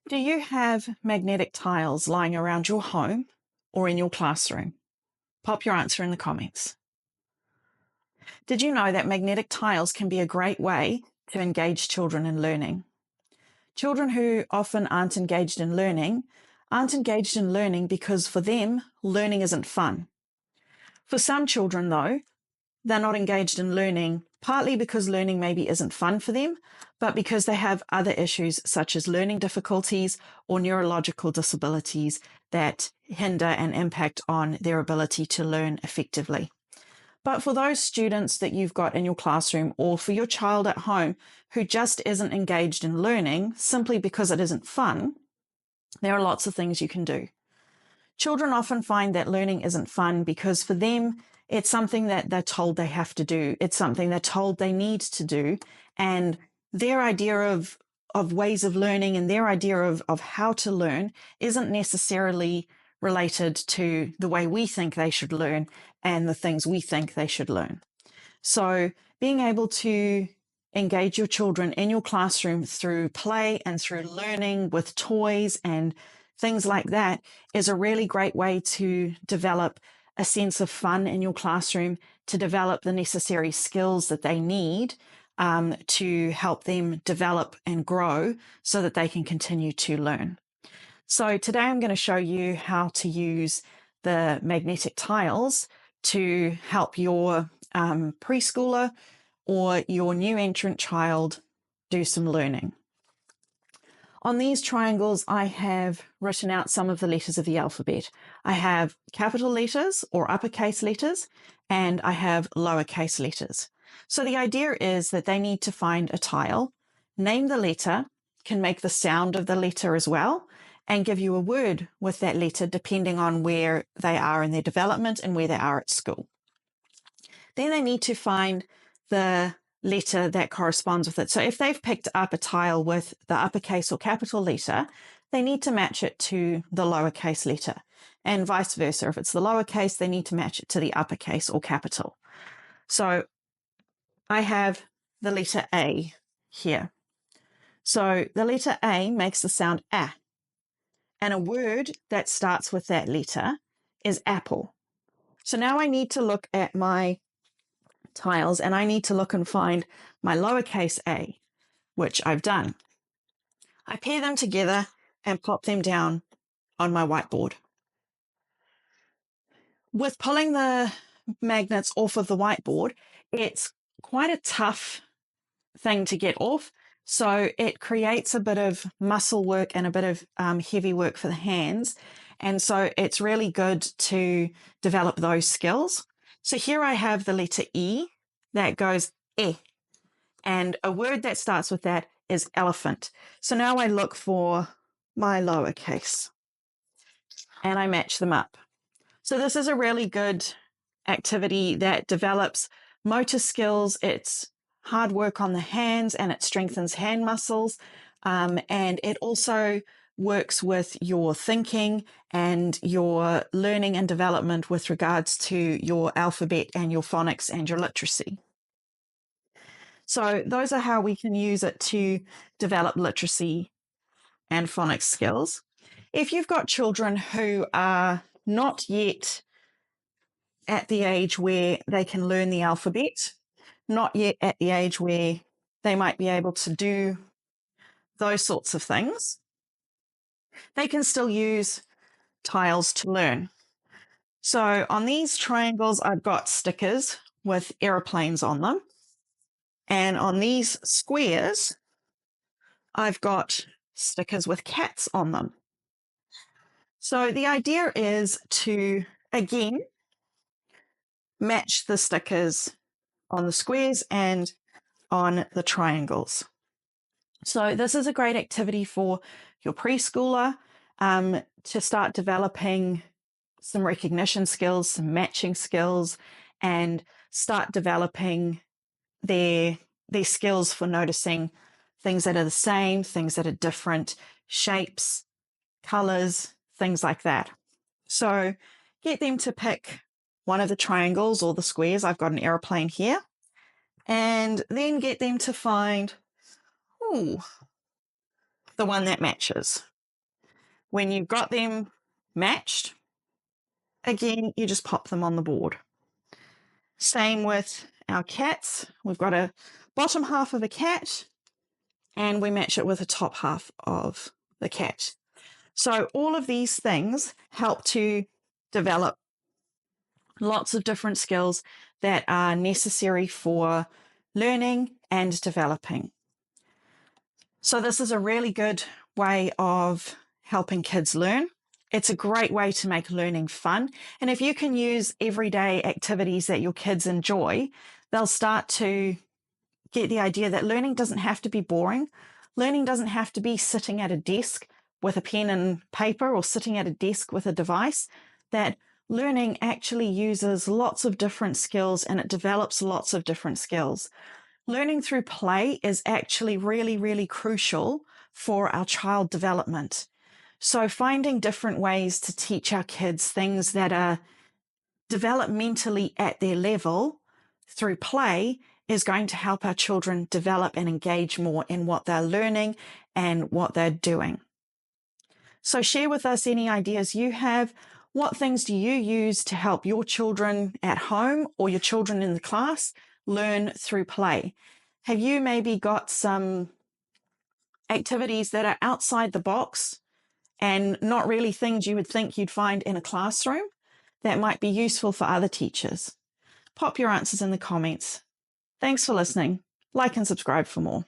Do you have magnetic tiles lying around your home or in your classroom? Pop your answer in the comments. Did you know that magnetic tiles can be a great way to engage children in learning? Children who often aren't engaged in learning aren't engaged in learning because for them, learning isn't fun. For some children, though, they're not engaged in learning, partly because learning maybe isn't fun for them, but because they have other issues such as learning difficulties or neurological disabilities that hinder and impact on their ability to learn effectively. But for those students that you've got in your classroom or for your child at home who just isn't engaged in learning simply because it isn't fun, there are lots of things you can do. Children often find that learning isn't fun because for them, it's something that they're told they have to do. It's something they're told they need to do. And their idea of ways of learning and their idea of how to learn isn't necessarily related to the way we think they should learn and the things we think they should learn. So being able to engage your children in your classroom through play and through learning with toys and things like that is a really great way to develop a sense of fun in your classroom, to develop the necessary skills that they need to help them develop and grow so that they can continue to learn. So today I'm going to show you how to use the magnetic tiles to help your preschooler or your new entrant child do some learning. On these triangles, I have written out some of the letters of the alphabet. I have capital letters or uppercase letters, and I have lowercase letters. So the idea is that they need to find a tile, name the letter, can make the sound of the letter as well, and give you a word with that letter depending on where they are in their development and where they are at school. Then they need to find the letter that corresponds with it. So if they've picked up a tile with the uppercase or capital letter, they need to match it to the lowercase letter, and vice versa. If it's the lowercase, they need to match it to the uppercase or capital. So I have the letter A here. So the letter A makes the sound A, and a word that starts with that letter is apple. So now I need to look at my tiles and I need to look and find my lowercase a, which I've done. I pair them together and plop them down on my whiteboard. With pulling the magnets off of the whiteboard, it's quite a tough thing to get off. So it creates a bit of muscle work and a bit of heavy work for the hands. And so it's really good to develop those skills. So here I have the letter E that goes eh, and a word that starts with that is elephant. So now I look for my lowercase and I match them up. So this is a really good activity that develops motor skills. It's hard work on the hands and it strengthens hand muscles. And it also works with your thinking and your learning and development with regards to your alphabet and your phonics and your literacy. So those are how we can use it to develop literacy and phonics skills. If you've got children who are not yet at the age where they can learn the alphabet, not yet at the age where they might be able to do those sorts of things, they can still use tiles to learn. So on these triangles, I've got stickers with aeroplanes on them. And on these squares, I've got stickers with cats on them. So the idea is to, again, match the stickers on the squares and on the triangles. So this is a great activity for your preschooler to start developing some recognition skills, some matching skills, and start developing their skills for noticing things that are the same, things that are different, shapes, colors, things like that. So get them to pick one of the triangles or the squares. I've got an aeroplane here. And then get them to find the one that matches. When you've got them matched, again, you just pop them on the board. Same with our cats. We've got a bottom half of a cat and we match it with the top half of the cat. So all of these things help to develop lots of different skills that are necessary for learning and developing. So this is a really good way of helping kids learn. It's a great way to make learning fun. And if you can use everyday activities that your kids enjoy, they'll start to get the idea that learning doesn't have to be boring. Learning doesn't have to be sitting at a desk with a pen and paper or sitting at a desk with a device. That learning actually uses lots of different skills and it develops lots of different skills. Learning through play is actually really, really crucial for our child development. So finding different ways to teach our kids things that are developmentally at their level through play is going to help our children develop and engage more in what they're learning and what they're doing. So share with us any ideas you have. What things do you use to help your children at home or your children in the class learn through play? Have you maybe got some activities that are outside the box and not really things you would think you'd find in a classroom that might be useful for other teachers? Pop your answers in the comments. Thanks for listening. Like and subscribe for more.